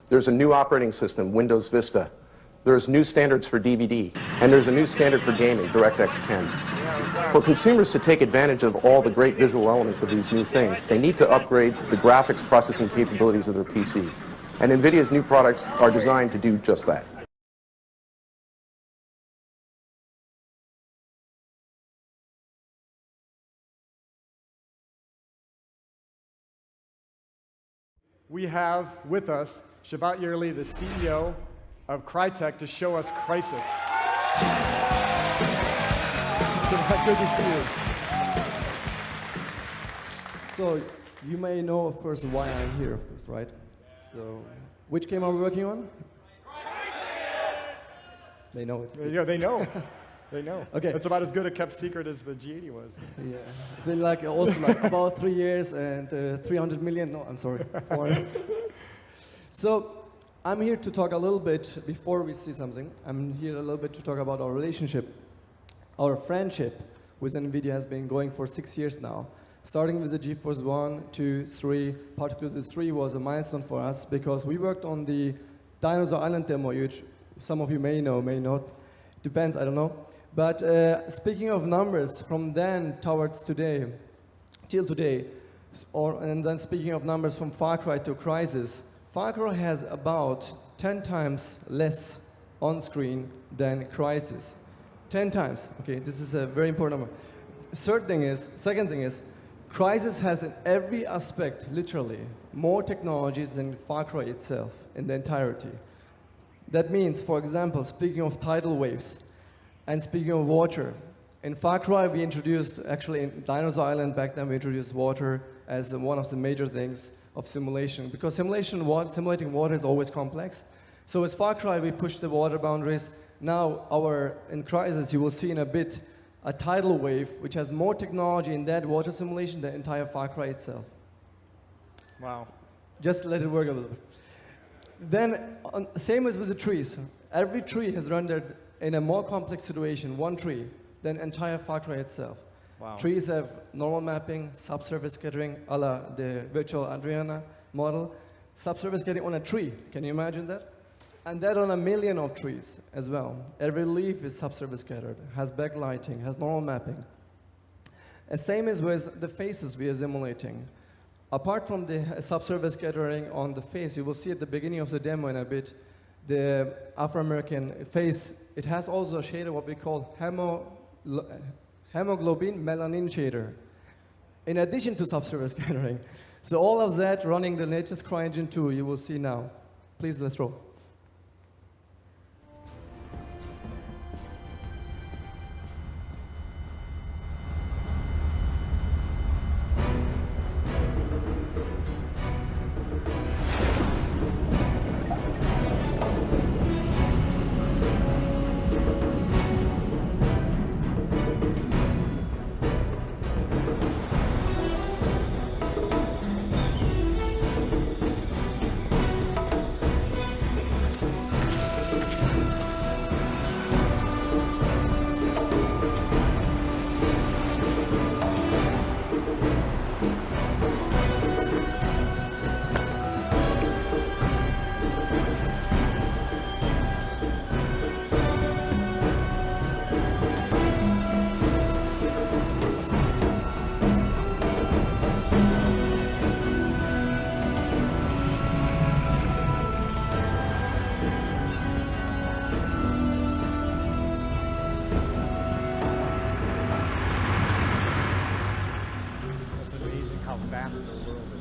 There's a new operating system, Windows Vista. There's new standards for DVD. And there's a new standard for gaming, DirectX 10. For consumers to take advantage of all the great visual elements of these new things, they need to upgrade the graphics processing capabilities of their PC. And NVIDIA's new products are designed to do just that. We have with us Cevat Yerli, the CEO of Crytek, to show us Crysis. Cevat, good to see you. So you may know, of course, why I'm here, of course, right? So which game are we working on? They know it. There you go. They know. They know. Okay. It's about as good a kept secret as the G80 was. Yeah. It's been like also like about 3 years and 300 million. No, I'm sorry. 400. So I'm here to talk a little bit before we see something. I'm here a little bit to talk about our relationship. Our friendship with NVIDIA has been going for 6 years now. Starting with the GeForce 1, 2, 3, particularly 3 was a milestone for us because we worked on the Dinosaur Island demo, which some of you may know, may not. Depends, I don't know. But speaking of numbers, from then towards today, till today, and then speaking of numbers from Far Cry to Crysis, Far Cry has about 10 times less on-screen than Crysis. 10 times, okay, this is a very important number. Second thing is, Crysis has in every aspect, literally, more technologies than Far Cry itself in the entirety. That means, for example, speaking of tidal waves, and speaking of water, in Far Cry we introduced, actually in Dinosaur Island back then we introduced water as one of the major things of simulation. Because simulating water is always complex. So with Far Cry we pushed the water boundaries. Now in Crysis you will see in a bit a tidal wave which has more technology in that water simulation than the entire Far Cry itself. Wow. Just let it work a little bit. Then, same as with the trees. Every tree has rendered in a more complex situation, one tree, than entire Far Cry itself. Wow. Trees have normal mapping, subsurface scattering, a la the virtual Adriana model. Subsurface scattering on a tree, can you imagine that? And that on a million of trees as well. Every leaf is subsurface scattered, has backlighting, has normal mapping. And same as with the faces we are simulating. Apart from the subsurface scattering on the face, you will see at the beginning of the demo in a bit, the Afro-American face, it has also a shader, what we call hemoglobin melanin shader, in addition to subsurface scattering. So all of that running the latest CryEngine 2, you will see now. Please, let's roll. Vast the world is.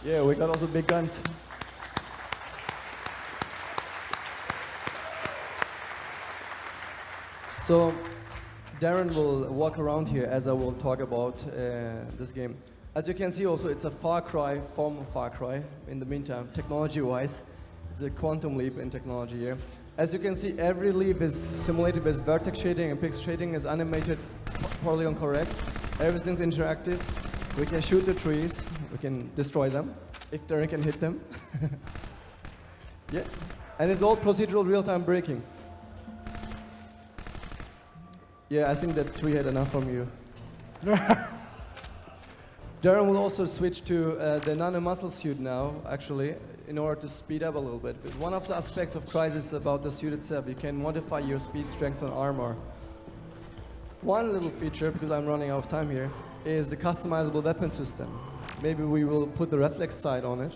Yeah, we got also big guns. So Darren will walk around here as I will talk about this game. As you can see also, it's a Far Cry from Far Cry in the meantime, technology-wise. It's a quantum leap in technology here. As you can see, every leap is simulated with vertex shading and pixel shading is animated polygon correct. Everything's interactive. We can shoot the trees, we can destroy them, if Darren can hit them. Yeah, and it's all procedural real-time braking. Yeah, I think that 3 had enough from you. Darren will also switch to the nano muscle suit now, actually, in order to speed up a little bit. But one of the aspects of Crysis about the suit itself, you can modify your speed, strength, and armor. One little feature, because I'm running out of time here, is the customizable weapon system. Maybe we will put the reflex sight on it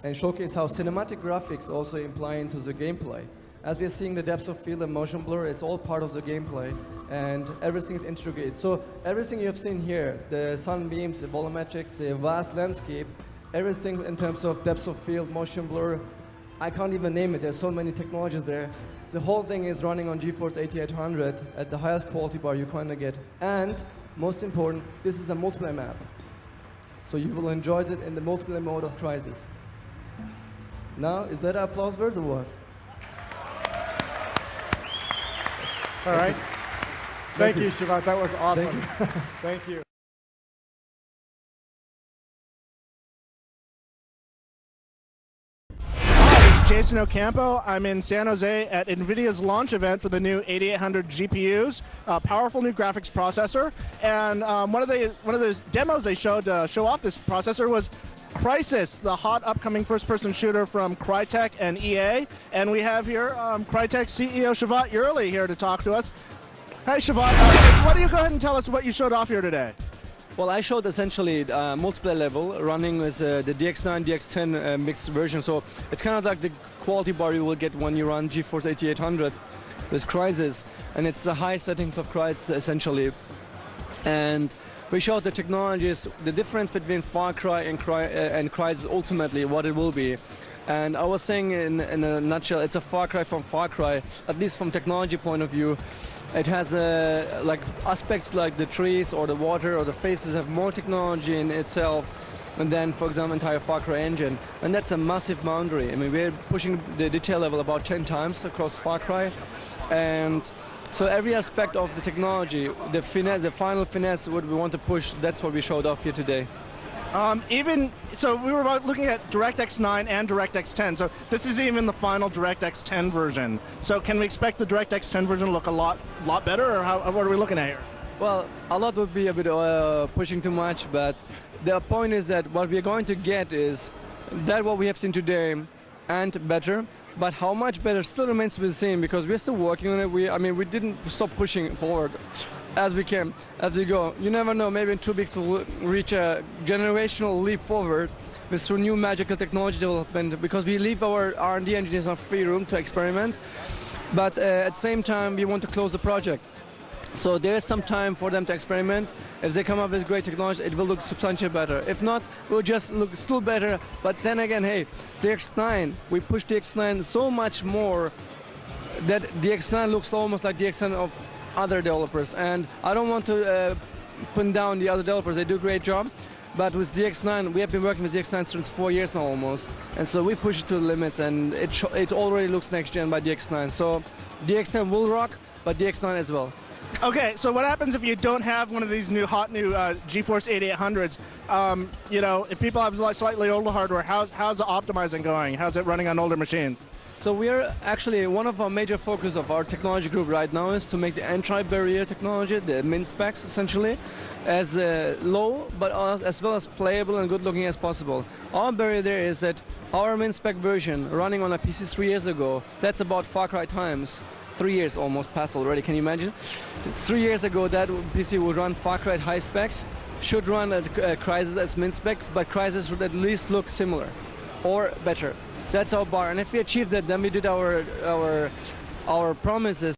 and showcase how cinematic graphics also imply into the gameplay. As we're seeing the depth of field and motion blur, it's all part of the gameplay, and everything is integrated. So everything you have seen here, the sunbeams, the volumetrics, the vast landscape, everything in terms of depth of field, motion blur, I can't even name it. There's so many technologies there. The whole thing is running on GeForce 8800 at the highest quality bar you kind of get. And most important, this is a multiplayer map. So you will enjoy it in the multiplayer mode of Crysis. Now, is that an applause verse or what? All right. Thank you, Cevat. That was awesome. Thank Thank you. you. Jason Ocampo. I'm in San Jose at Nvidia's launch event for the new 8800 GPUs, powerful new graphics processor. And one of the demos they showed to show off this processor was Crysis, the hot upcoming first-person shooter from Crytek and EA. And we have here Crytek CEO Cevat Yerli here to talk to us. Hi, Cevat. Why don't you go ahead and tell us what you showed off here today? Well, I showed essentially multiplayer level running with the DX9, DX10 mixed version. So it's kind of like the quality bar you will get when you run GeForce 8800 with Crysis. And it's the high settings of Crysis essentially. And we showed the technologies, the difference between Far Cry and Crysis ultimately, what it will be. And I was saying in a nutshell, it's a Far Cry from Far Cry, at least from technology point of view. It has like aspects like the trees or the water or the faces have more technology in itself than, for example, entire Far Cry engine. And that's a massive boundary. I mean, we're pushing the detail level about 10 times across Far Cry. And so every aspect of the technology, the finesse, the final finesse, what we want to push, that's what we showed off here today. So we were looking at DirectX 9 and DirectX 10. So this is even the final DirectX 10 version. So can we expect the DirectX 10 version to look a lot better, or what are we looking at here? Well, a lot would be a bit pushing too much, but the point is that what we're going to get is that what we have seen today and better. But how much better still remains to be seen, because we're still working on it. We didn't stop pushing forward as we can, as we go. You never know, maybe in 2 weeks we'll reach a generational leap forward with through new magical technology development, because we leave our R&D engineers on free room to experiment. But at the same time, we want to close the project. So there is some time for them to experiment. If they come up with great technology, it will look substantially better. If not, it will just look still better. But then again, hey, DX9, we push DX9 so much more that DX9 looks almost like DX9 of other developers. And I don't want to put down the other developers. They do a great job. But with DX9, we have been working with DX9 since 4 years now almost. And so we push it to the limits, and it already looks next gen by DX9. So DX10 will rock, but DX9 as well. Okay, so what happens if you don't have one of these hot new GeForce 8800s? If people have slightly older hardware, how's the optimizing going? How's it running on older machines? So we're actually, one of our major focus of our technology group right now is to make the anti-barrier technology, the min specs essentially, as low but as well as playable and good looking as possible. Our barrier there is that our min spec version running on a PC 3 years ago, that's about Far Cry times. 3 years almost passed already, can you imagine? 3 years ago that PC would run Far Cry at high specs, should run at Crysis at min spec, but Crysis would at least look similar or better. That's our bar, and if we achieve that, then we did our promises